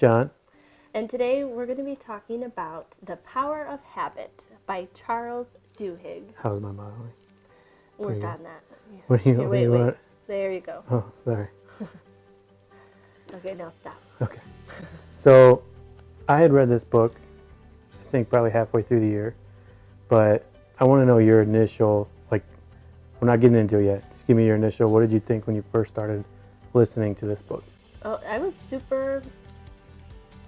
John. And today we're going to be talking about The Power of Habit by Charles Duhigg. How's my modeling? Work on that. What do you Here, what do you want? There you go. Oh, sorry. Okay, now stop. Okay. So, I had read this book, I think probably halfway through the year, but I want to know your initial, like, we're not getting into it yet. Just give me your initial. What did you think when you first started listening to this book? Oh, I was super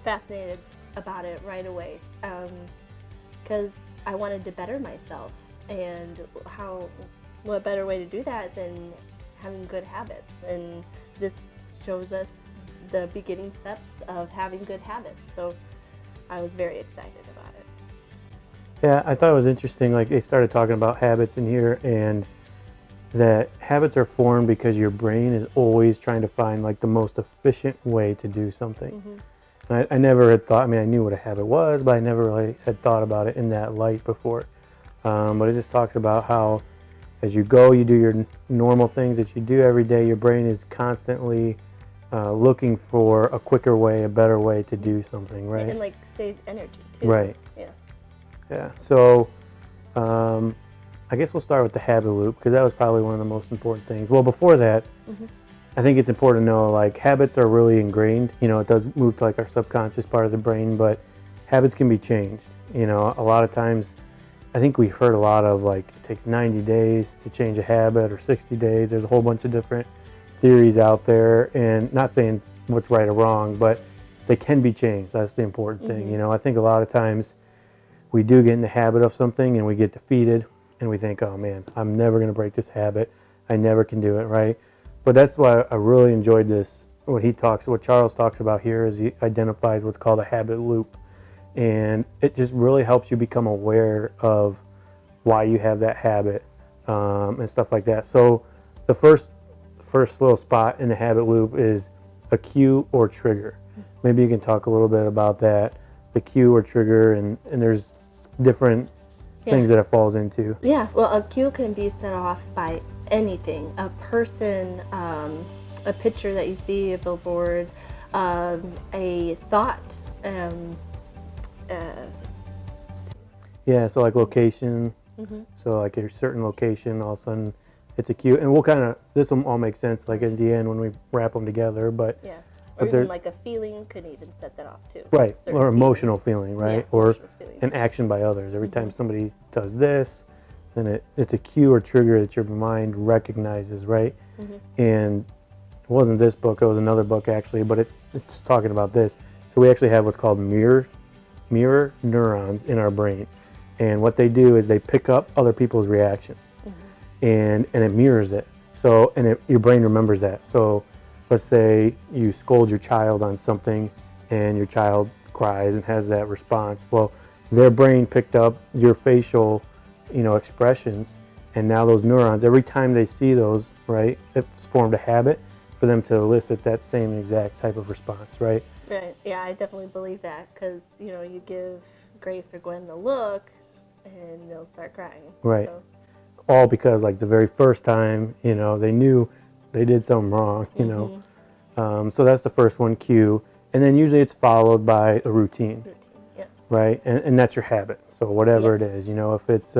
fascinated about it right away because I wanted to better myself, and what better way to do that than having good habits? And this shows us the beginning steps of having good habits. So I was very excited about it. Yeah, I thought it was interesting. Like, they started talking about habits in here, and that habits are formed because your brain is always trying to find like the most efficient way to do something. Mm-hmm. And I never had thought, I mean, I knew what a habit was, but I never really had thought about it in that light before. But it just talks about how as you go, you do your normal things that you do every day, your brain is constantly looking for a quicker way, a better way to do something, right? And like save energy too. Right. Yeah. Yeah. So I guess we'll start with the habit loop, because that was probably one of the most important things. Well, before that, Mm-hmm. I think it's important to know, like, habits are really ingrained. You know, it does move to like our subconscious part of the brain, but habits can be changed. You know, a lot of times, I think we've heard a lot of like it takes 90 days to change a habit, or 60 days. There's a whole bunch of different theories out there, and not saying what's right or wrong, but they can be changed. That's the important thing. Mm-hmm. You know, I think a lot of times we do get in the habit of something and we get defeated and we think, oh man, I'm never going to break this habit. I never can do it, right? But that's why I really enjoyed this. What Charles talks about here is he identifies what's called a habit loop. And it just really helps you become aware of why you have that habit and stuff like that. So the first little spot in the habit loop is a cue or trigger. Maybe you can talk a little bit about that, the cue or trigger, and there's different things that it falls into. Yeah, well, a cue can be set off by anything, a person, a picture that you see, a billboard, a thought. Yeah, so like location. Mm-hmm. So like a certain location, all of a sudden it's a cue. And this will all make sense like in the end when we wrap them together. But Yeah, but or even like a feeling could even set that off too. right, Certain or emotional feeling, right? Yeah, Or emotional feeling. an action by others. Every time somebody does this, then it's a cue or trigger that your mind recognizes, right? Mm-hmm. And it wasn't this book, it was another book actually, but it's talking about this. So we actually have what's called mirror neurons in our brain. And what they do is they pick up other people's reactions, and it mirrors it. So, and your brain remembers that. So let's say you scold your child on something and your child cries and has that response. Well, their brain picked up your facial, expressions, and now those neurons, every time they see those, right, it's formed a habit for them to elicit that same exact type of response, right? Right. Yeah, I definitely believe that because you give Grace or Gwen the look, and they'll start crying. Right. So. All because like the very first time, they knew they did something wrong, So that's the first one, cue. And then usually it's followed by a routine, Yeah. right? And that's your habit. So whatever Yes. it is, if it's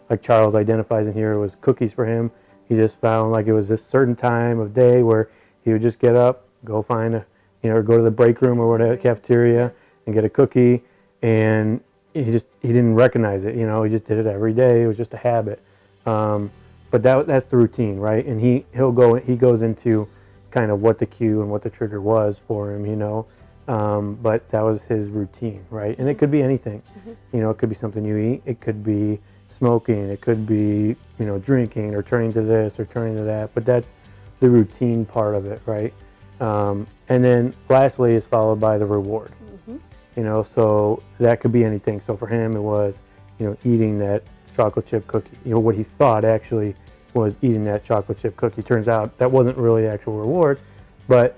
like Charles identifies in here, it was cookies for him. He just found like it was this certain time of day where he would just get up, go find or go to the break room or whatever, cafeteria, and get a cookie. And he didn't recognize it, he just did it every day. It was just a habit. But that's the routine, right? And he goes into kind of what the cue and what the trigger was for him, but that was his routine, right? And it could be anything, it could be something you eat, it could be smoking, it could be, drinking or turning to this or turning to that, but that's the routine part of it, right? And then lastly is followed by the reward. So that could be anything. So for him, it was, eating that chocolate chip cookie. What he thought actually was eating that chocolate chip cookie. Turns out that wasn't really the actual reward, but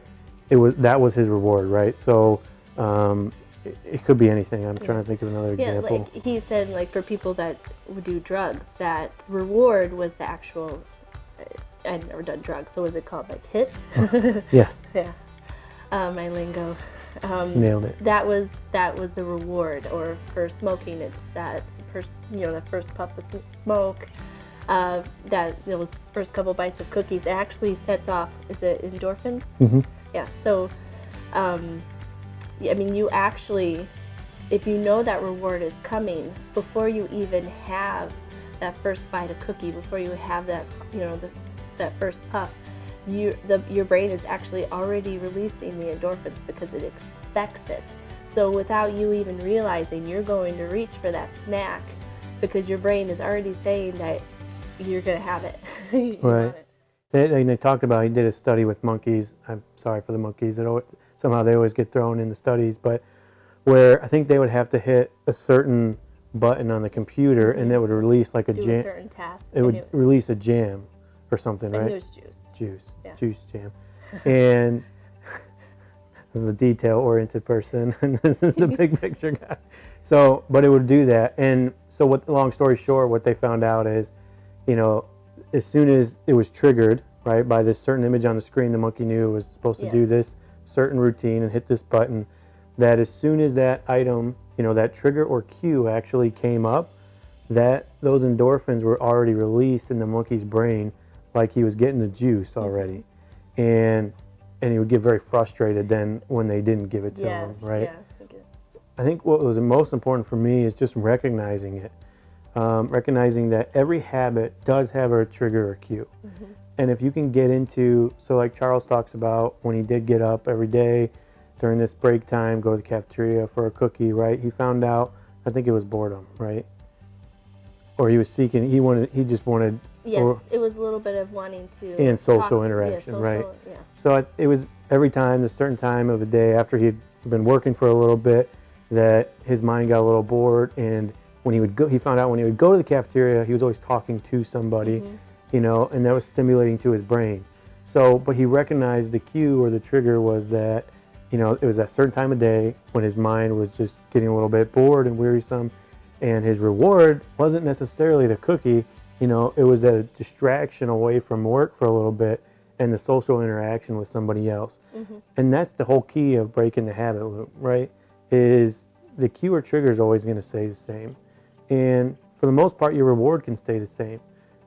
that was his reward, right? So it could be anything. I'm trying to think of another example. Yeah, like he said, like for people that would do drugs, that reward was the actual. I'd never done drugs, so was it called like hits? Yes. Yeah. My lingo. Nailed it. That was the reward. Or for smoking, it's that first, the first puff of smoke, that those first couple bites of cookies. It actually sets off. Is it endorphins? Mm-hmm. Yeah. So, I mean, you actually, if you know that reward is coming before you even have that first bite of cookie, before you have that, that first puff, your brain is actually already releasing the endorphins because it expects it. So without you even realizing, you're going to reach for that snack because your brain is already saying that you're going to have it. You Right. want it. They talked about, he did a study with monkeys. I'm sorry for the monkeys. Somehow they always get thrown in the studies, but where I think they would have to hit a certain button on the computer and it would release like a Do a jam. certain task. It would release a jam or something, I right? knew it was juice. Yeah. Juice jam. And this is a detail-oriented person, and this is the big picture guy. So, but it would do that. And so what, long story short, what they found out is, as soon as it was triggered, right, by this certain image on the screen, the monkey knew it was supposed to do this certain routine and hit this button, that as soon as that item, that trigger or cue actually came up, that those endorphins were already released in the monkey's brain, like he was getting the juice already. And he would get very frustrated then when they didn't give it to him, right? Yeah. I think what was the most important for me is just recognizing it. Recognizing that every habit does have a trigger or cue. And if you can get into, so like Charles talks about when he did get up every day during this break time, go to the cafeteria for a cookie, right? He found out, I think it was boredom, right? Or he was seeking, he just wanted. Yes, it was a little bit of wanting to. And social interaction, right? Yeah. So it was every time, a certain time of the day after he'd been working for a little bit, that his mind got a little bored. And when he would go, he found out when he would go to the cafeteria, he was always talking to somebody, and that was stimulating to his brain. So, but he recognized the cue or the trigger was that, it was that certain time of day when his mind was just getting a little bit bored and wearisome. And his reward wasn't necessarily the cookie, it was that distraction away from work for a little bit and the social interaction with somebody else. And that's the whole key of breaking the habit loop, right? Is the cue or trigger is always going to stay the same. And for the most part, your reward can stay the same,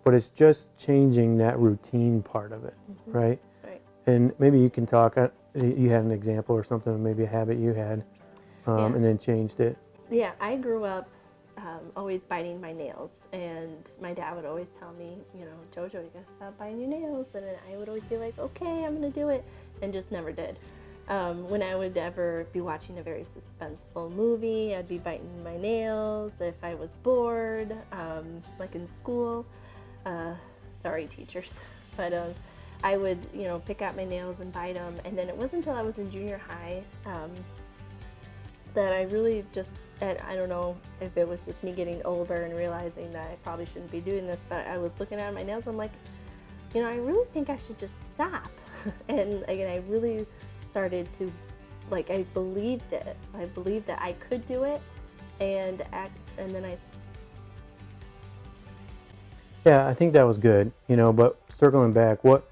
but it's just changing that routine part of it, right? Right. And maybe you can talk, you had an example or something, maybe a habit you had, and then changed it. Yeah, I grew up always biting my nails, and my dad would always tell me, Jojo, you gotta stop biting your nails, and then I would always be like, okay, I'm gonna do it, and just never did. When I would ever be watching a very suspenseful movie, I'd be biting my nails. If I was bored, like in school, sorry teachers, but I would, pick out my nails and bite them, and then it wasn't until I was in junior high that I really just, and I don't know if it was just me getting older and realizing that I probably shouldn't be doing this, but I was looking at my nails, I'm like, I really think I should just stop. And again, I really started to, I believed it. I believed that I could do it, and then I. Yeah, I think that was good, but circling back, what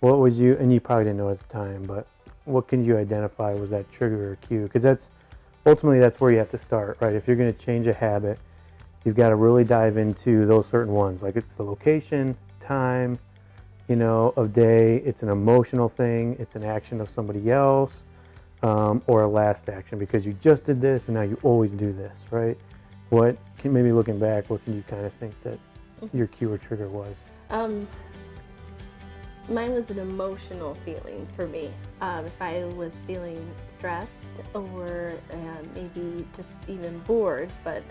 was you, and you probably didn't know at the time, but what can you identify was that trigger or cue? Because ultimately that's where you have to start, right? If you're going to change a habit, you've got to really dive into those certain ones, like it's the location, time, of day, it's an emotional thing, it's an action of somebody else, or a last action because you just did this and now you always do this, right? Maybe looking back, what can you kind of think that your cue or trigger was? Mine was an emotional feeling for me. If I was feeling stressed or maybe just even bored, but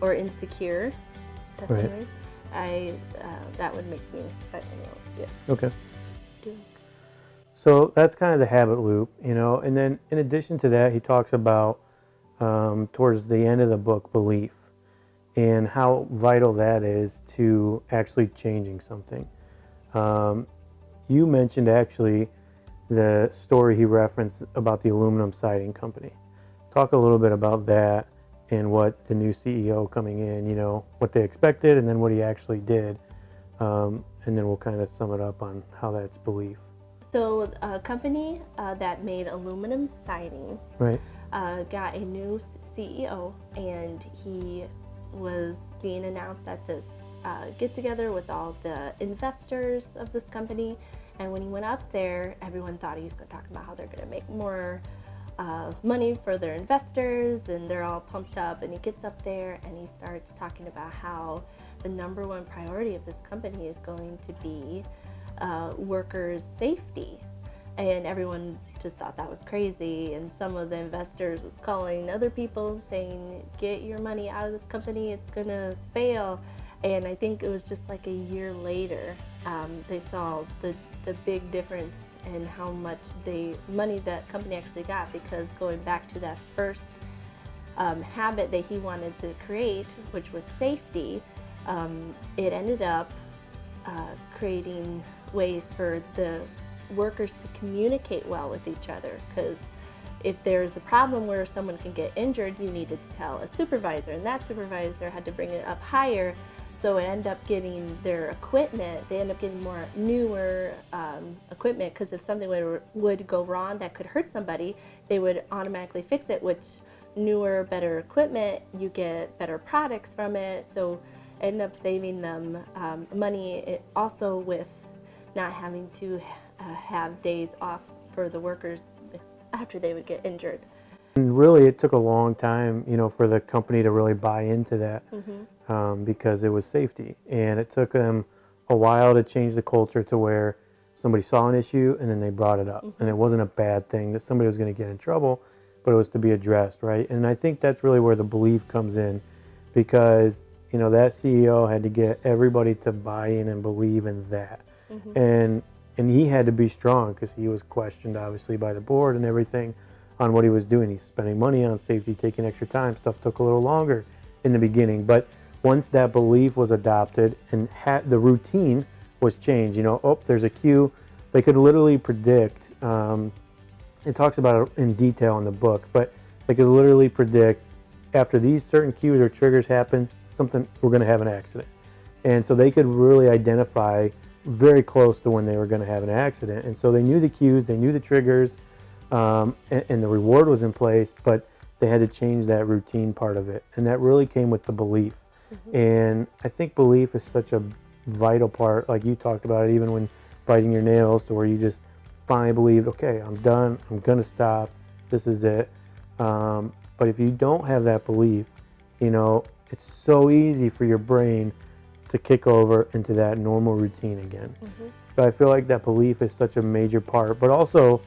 or insecure, definitely, right. That would make me bite my nails. Yes. Okay. So that's kind of the habit loop, and then in addition to that, he talks about towards the end of the book, belief, and how vital that is to actually changing something. You mentioned actually the story he referenced about the aluminum siding company. Talk a little bit about that and what the new CEO coming in, what they expected and then what he actually did. And then we'll kind of sum it up on how that's belief. So a company that made aluminum siding Right. got a new CEO, and he was being announced at this get together with all the investors of this company. And when he went up there, everyone thought he was going to talk about how they're going to make more money for their investors, and they're all pumped up. And he gets up there and he starts talking about how the number one priority of this company is going to be workers' safety. And everyone just thought that was crazy. And some of the investors was calling other people saying, get your money out of this company, it's gonna fail. And I think it was just like a year later, they saw the big difference in how much money that company actually got, because going back to that first habit that he wanted to create, which was safety, it ended up creating ways for the workers to communicate well with each other. Because if there's a problem where someone can get injured, you needed to tell a supervisor, and that supervisor had to bring it up higher. So it ended up getting their equipment, they end up getting more newer equipment, because if something would go wrong that could hurt somebody, they would automatically fix it. Which newer, better equipment, you get better products from it. So end up saving them money, also with not having to have days off for the workers after they would get injured. And really, it took a long time, for the company to really buy into that, because it was safety, and it took them a while to change the culture to where somebody saw an issue and then they brought it up, and it wasn't a bad thing that somebody was going to get in trouble, but it was to be addressed, right? And I think that's really where the belief comes in, because that CEO had to get everybody to buy in and believe in that, and he had to be strong, because he was questioned obviously by the board and everything on what he was doing. He's spending money on safety, taking extra time. Stuff took a little longer in the beginning, but once that belief was adopted and the routine was changed, there's a cue. They could literally predict. It talks about it in detail in the book, but they could literally predict after these certain cues or triggers happen, we're going to have an accident. And so they could really identify very close to when they were going to have an accident. And so they knew the cues, they knew the triggers, and the reward was in place, but they had to change that routine part of it. And that really came with the belief. And I think belief is such a vital part, like you talked about it, even when biting your nails, to where you just finally believed, okay, I'm done, I'm going to stop, this is it. But if you don't have that belief, it's so easy for your brain to kick over into that normal routine again. But I feel like that belief is such a major part. But also,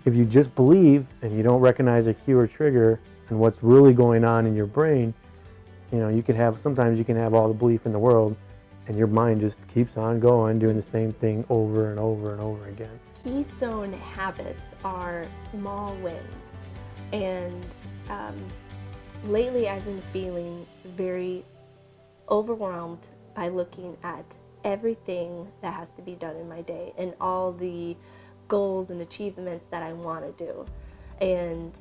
if you just believe and you don't recognize a cue or trigger and what's really going on in your brain, sometimes you can have all the belief in the world and your mind just keeps on going, doing the same thing over and over and over again. Keystone habits are small wins. And lately I've been feeling very overwhelmed by looking at everything that has to be done in my day and all the goals and achievements that I want to do. And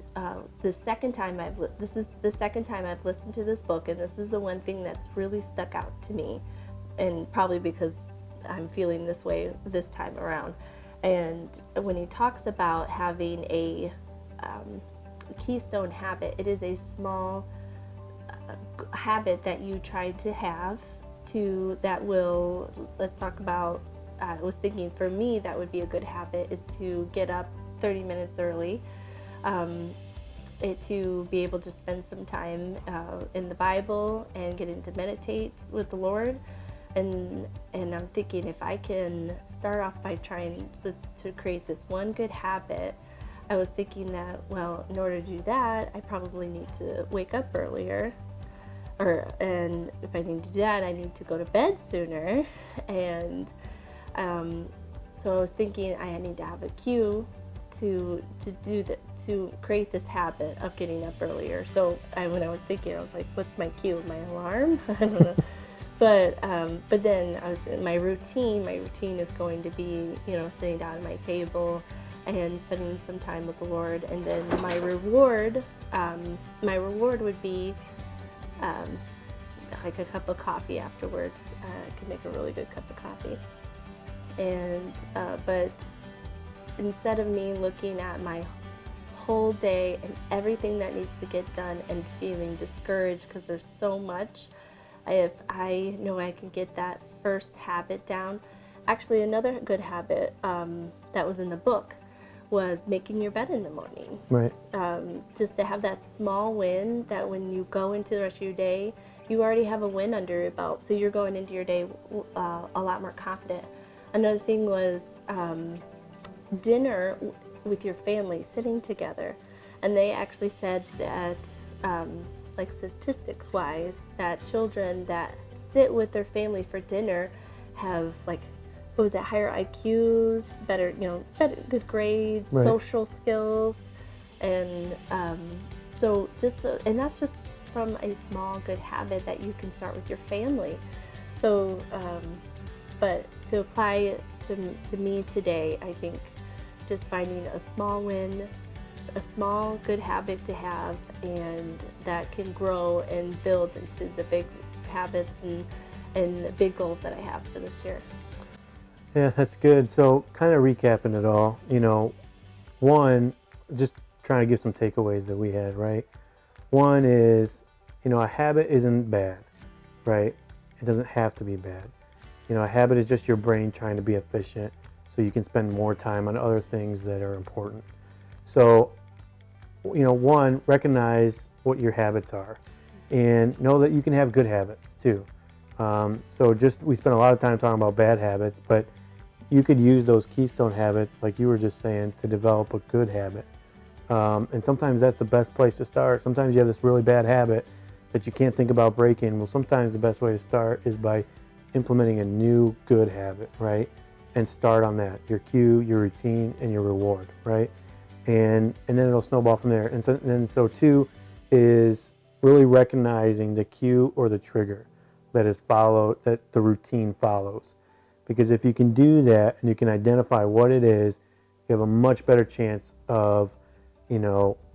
this is the second time I've listened to this book, and this is the one thing that's really stuck out to me, and probably because I'm feeling this way this time around. And when he talks about having a keystone habit, it is a small habit that you try to have let's talk about, I was thinking for me that would be a good habit is to get up 30 minutes early, to be able to spend some time in the Bible and getting to meditate with the Lord. And I'm thinking, if I can start off by trying to create this one good habit, I was thinking that, well, in order to do that, I probably need to wake up earlier. And if I need to do that, I need to go to bed sooner. And so I was thinking I need to have a cue to do that, to create this habit of getting up earlier. So when I was thinking, I was like, what's my cue? My alarm? I don't know. But then my routine is going to be, sitting down at my table and spending some time with the Lord. And then my reward would be like a cup of coffee afterwards. I can make a really good cup of coffee. And but instead of me looking at my whole day and everything that needs to get done and feeling discouraged because there's so much, if I know I can get that first habit down. Actually, another good habit that was in the book was making your bed in the morning. Right. Just to have that small win that when you go into the rest of your day, you already have a win under your belt, so you're going into your day a lot more confident. Another thing was dinner with your family, sitting together. And they actually said that, like statistics wise, that children that sit with their family for dinner have like, what was that, higher IQs, better, good grades, Right. social skills. And so and that's just from a small good habit that you can start with your family. So, but to apply it to me today, I think just finding a small win, a small good habit to have, and that can grow and build into the big habits and the big goals that I have for this year. Yeah, that's good. So kind of recapping it all, one, just trying to give some takeaways that we had, right? One is, a habit isn't bad, right? It doesn't have to be bad. A habit is just your brain trying to be efficient so you can spend more time on other things that are important. So, one, recognize what your habits are and know that you can have good habits too. We spent a lot of time talking about bad habits, but you could use those keystone habits, like you were just saying, to develop a good habit. And sometimes that's the best place to start. Sometimes you have this really bad habit that you can't think about breaking. Well, sometimes the best way to start is by implementing a new good habit, right? And start on that, your cue, your routine, and your reward, right? And then it'll snowball from there. And so two is really recognizing the cue or the trigger that is followed, that the routine follows. Because if you can do that and you can identify what it is, you have a much better chance of,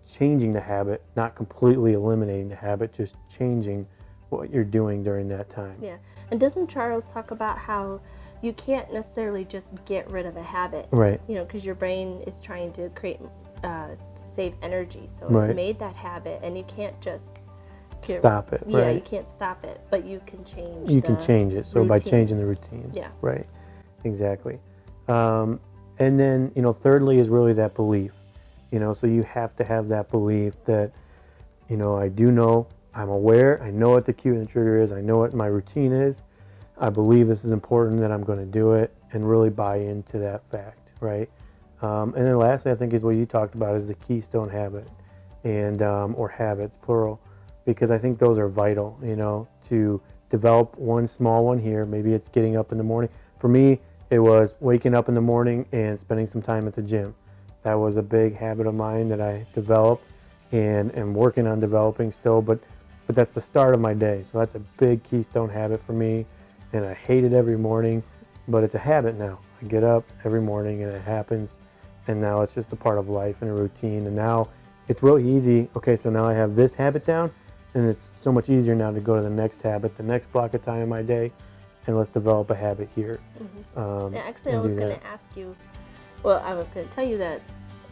changing the habit, not completely eliminating the habit, just changing what you're doing during that time. Yeah. And doesn't Charles talk about how you can't necessarily just get rid of a habit? Right. Because your brain is trying to create, save energy. So Right. it made that habit, and you can't just Stop it. Yeah, right? you can't stop it, but you can change. You can change it. So by routine. changing the routine. Yeah. Right. Exactly. And then, thirdly is really that belief. So you have to have that belief that, I do know, I'm aware, I know what the cue and the trigger is, I know what my routine is, I believe this is important, that I'm going to do it, and really buy into that fact, right? And then lastly, I think is what you talked about is the keystone habit, and or habits, plural, because I think those are vital, to develop one small one here. Maybe it's getting up in the morning. For me, it was waking up in the morning and spending some time at the gym. That was a big habit of mine that I developed and am working on developing still, but that's the start of my day. So that's a big keystone habit for me, and I hate it every morning, but it's a habit now. I get up every morning and it happens, and now it's just a part of life and a routine, and now it's real easy. Okay, so now I have this habit down, and it's so much easier now to go to the next habit, the next block of time in my day, and let's develop a habit here. Yeah, actually, I was going to ask you, I was going to tell you that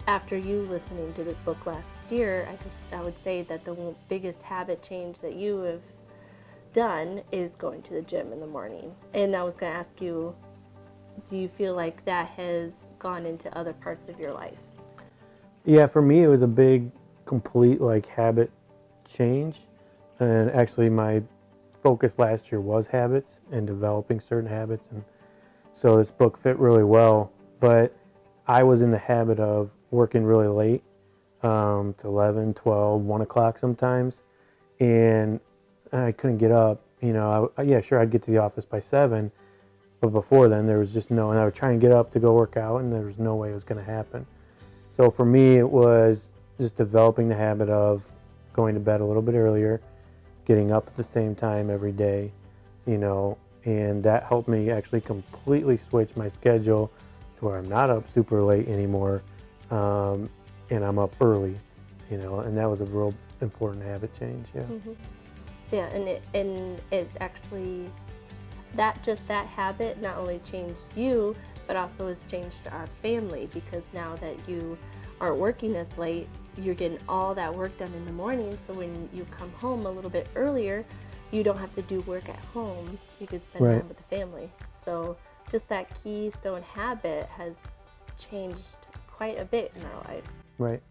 after you listening to this book last year, I would say that the biggest habit change that you have done is going to the gym in the morning. And I was going to ask you, do you feel like that has gone into other parts of your life? Yeah, for me, it was a big, complete habit change. And actually, my focus last year was habits and developing certain habits. And so this book fit really well. But I was in the habit of working really late, to 11, 12, 1 o'clock sometimes. And I couldn't get up. Sure, I'd get to the office by 7. But before then, there was just and I would try and get up to go work out, and there was no way it was going to happen. So for me, it was just developing the habit of going to bed a little bit earlier, getting up at the same time every day, and that helped me actually completely switch my schedule to where I'm not up super late anymore, and I'm up early, and that was a real important habit change. Yeah. Mm-hmm. Yeah, and it's actually that habit not only changed you, but also has changed our family, because now that you aren't working as late, you're getting all that work done in the morning. So when you come home a little bit earlier, you don't have to do work at home. You could spend Right. time with the family. So just that keystone habit has changed quite a bit in our lives. Right.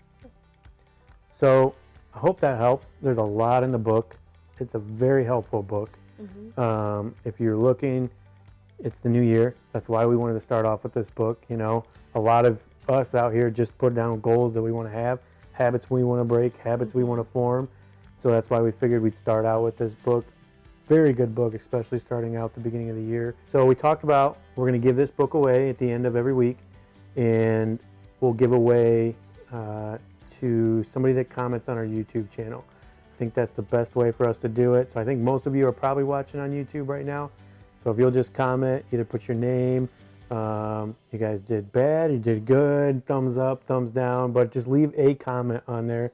So I hope that helps. There's a lot in the book. It's a very helpful book. If you're looking, it's the new year. That's why we wanted to start off with this book. You know, a lot of us out here just put down goals that we want to have, habits we want to break, habits we want to form. So that's why we figured we'd start out with this book. Very good book, especially starting out the beginning of the year. So we talked about we're going to give this book away at the end of every week, and we'll give away to somebody that comments on our YouTube channel. I think that's the best way for us to do it. So I think most of you are probably watching on YouTube right now. So if you'll just comment, either put your name, you guys did bad, you did good, thumbs up, thumbs down, but just leave a comment on there.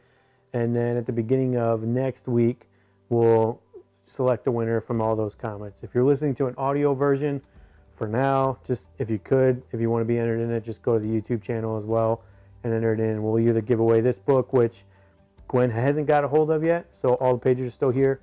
And then at the beginning of next week, we'll select a winner from all those comments. If you're listening to an audio version, for now, just if you want to be entered in it, just go to the YouTube channel as well and enter it in. We'll either give away this book, which Gwen hasn't got a hold of yet, so all the pages are still here,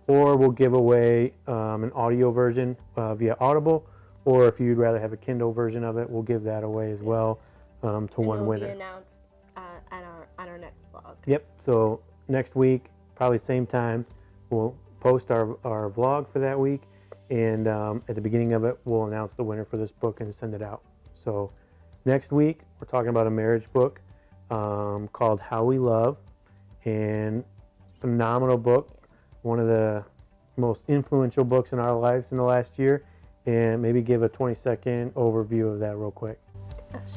or we'll give away an audio version via Audible, or if you'd rather have a Kindle version of it, we'll give that away as well to And one it'll winner. be announced on our next vlog. Yep, so next week, probably same time, we'll post our vlog for that week, and at the beginning of it, we'll announce the winner for this book and send it out. So next week, we're talking about a marriage book called How We Love, and phenomenal book, one of the most influential books in our lives in the last year. And maybe give a 20-second overview of that real quick.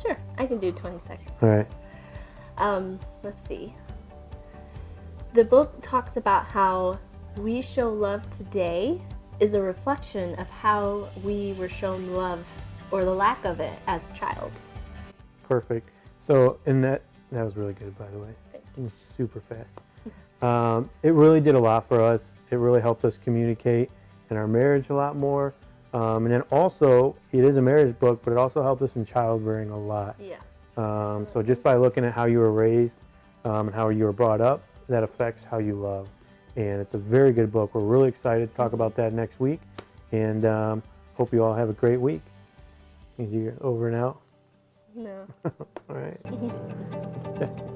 Sure, I can do 20 seconds. All right. Let's see. The book talks about how we show love today is a reflection of how we were shown love, or the lack of it, as a child. Perfect. So, and that was really good, by the way. It was super fast. It really did a lot for us. It really helped us communicate in our marriage a lot more. And then also, it is a marriage book, but it also helped us in childbearing a lot. Yes. So just by looking at how you were raised and how you were brought up, that affects how you love. And it's a very good book. We're really excited to talk about that next week. And hope you all have a great week. You're over and out? No. All right. Let's check.